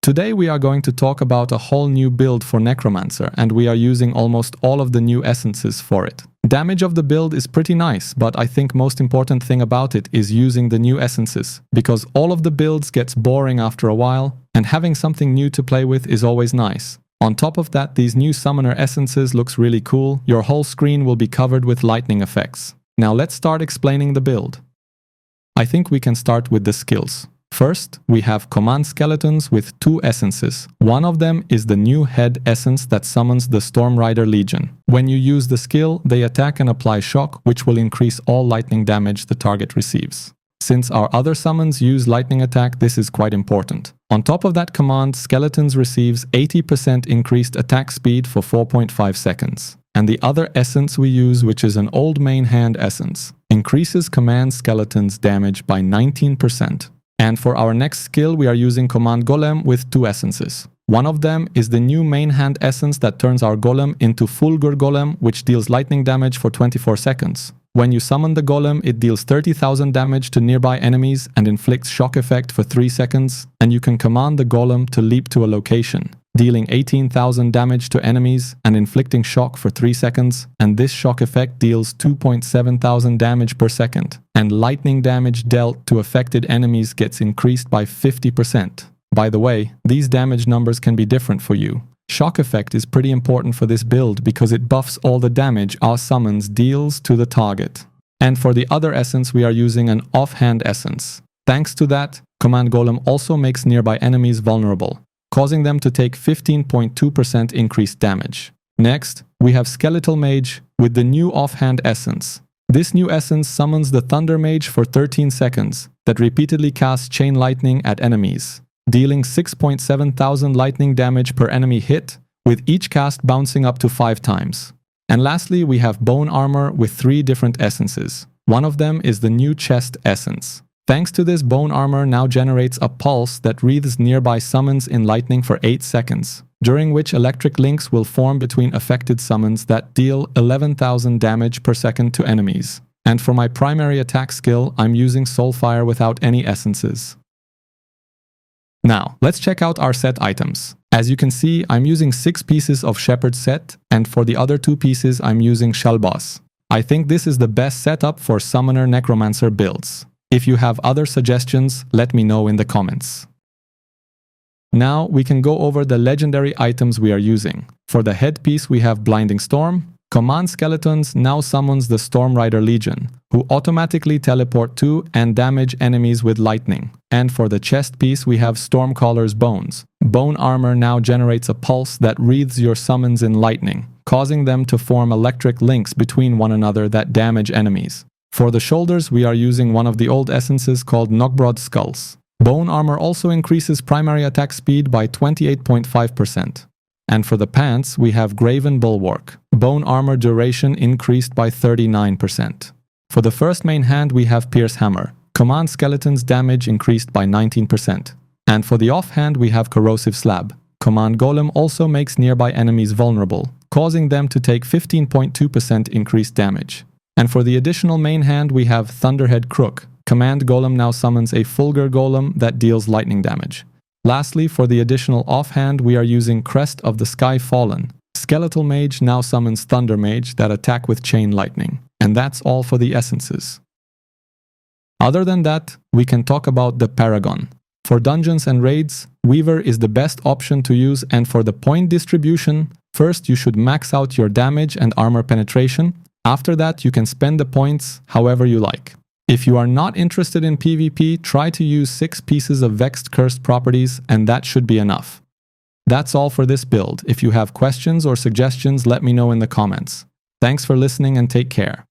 Today we are going to talk about a whole new build for Necromancer, and we are using almost all of the new essences for it. Damage of the build is pretty nice, but I think most important thing about it is using the new essences, because all of the builds gets boring after a while, and having something new to play with is always nice. On top of that, these new summoner essences looks really cool. Your whole screen will be covered with lightning effects. Now let's start explaining the build. I think we can start with the skills. First, we have command skeletons with 2 essences. One of them is the new head essence that summons the Storm Rider Legion. When you use the skill, they attack and apply shock, which will increase all lightning damage the target receives. Since our other summons use lightning attack, this is quite important. On top of that command, skeletons receives 80% increased attack speed for 4.5 seconds. And the other essence we use, which is an old main hand essence, increases command skeletons damage by 19%. And for our next skill, we are using Command Golem with 2 essences. One of them is the new main hand essence that turns our golem into Fulgur Golem, which deals lightning damage for 24 seconds. When you summon the golem, it deals 30,000 damage to nearby enemies and inflicts shock effect for 3 seconds, and you can command the golem to leap to a location, dealing 18,000 damage to enemies and inflicting shock for 3 seconds, and this shock effect deals 2,700 damage per second, and lightning damage dealt to affected enemies gets increased by 50%. By the way, these damage numbers can be different for you. Shock effect is pretty important for this build because it buffs all the damage our summons deals to the target. And for the other essence, we are using an offhand essence. Thanks to that, Command Golem also makes nearby enemies vulnerable, causing them to take 15.2% increased damage. Next, we have Skeletal Mage with the new offhand essence. This new essence summons the Thunder Mage for 13 seconds that repeatedly casts Chain Lightning at enemies, dealing 6,700 lightning damage per enemy hit, with each cast bouncing up to 5 times. And lastly, we have Bone Armor with 3 different essences. One of them is the new Chest essence. Thanks to this, Bone Armor now generates a pulse that wreathes nearby summons in lightning for 8 seconds, during which electric links will form between affected summons that deal 11,000 damage per second to enemies. And for my primary attack skill, I'm using Soulfire without any essences. Now, let's check out our set items. As you can see, I'm using 6 pieces of Shepherd set, and for the other 2 pieces I'm using Shellboss. I think this is the best setup for Summoner Necromancer builds. If you have other suggestions, let me know in the comments. Now we can go over the legendary items we are using. For the headpiece we have Blinding Storm. Command Skeletons now summons the Storm Rider Legion, who automatically teleport to and damage enemies with lightning. And for the chest piece we have Stormcaller's Bones. Bone Armor now generates a pulse that wreathes your summons in lightning, causing them to form electric links between one another that damage enemies. For the shoulders we are using one of the old essences called Knockbroad Skulls. Bone Armor also increases primary attack speed by 28.5%. And for the pants, we have Graven Bulwark. Bone Armor duration increased by 39%. For the first main hand, we have Pierce Hammer. Command Skeletons damage increased by 19%. And for the offhand, we have Corrosive Slab. Command Golem also makes nearby enemies vulnerable, causing them to take 15.2% increased damage. And for the additional main hand, we have Thunderhead Crook. Command Golem now summons a Fulgur Golem that deals lightning damage. Lastly, for the additional offhand, we are using Crest of the Sky Fallen. Skeletal Mage now summons Thunder Mage that attack with Chain Lightning. And that's all for the essences. Other than that, we can talk about the Paragon. For dungeons and raids, Weaver is the best option to use, and for the point distribution, first you should max out your damage and armor penetration. After that, you can spend the points however you like. If you are not interested in PvP, try to use 6 pieces of Vexed Cursed properties, and that should be enough. That's all for this build. If you have questions or suggestions, let me know in the comments. Thanks for listening and take care.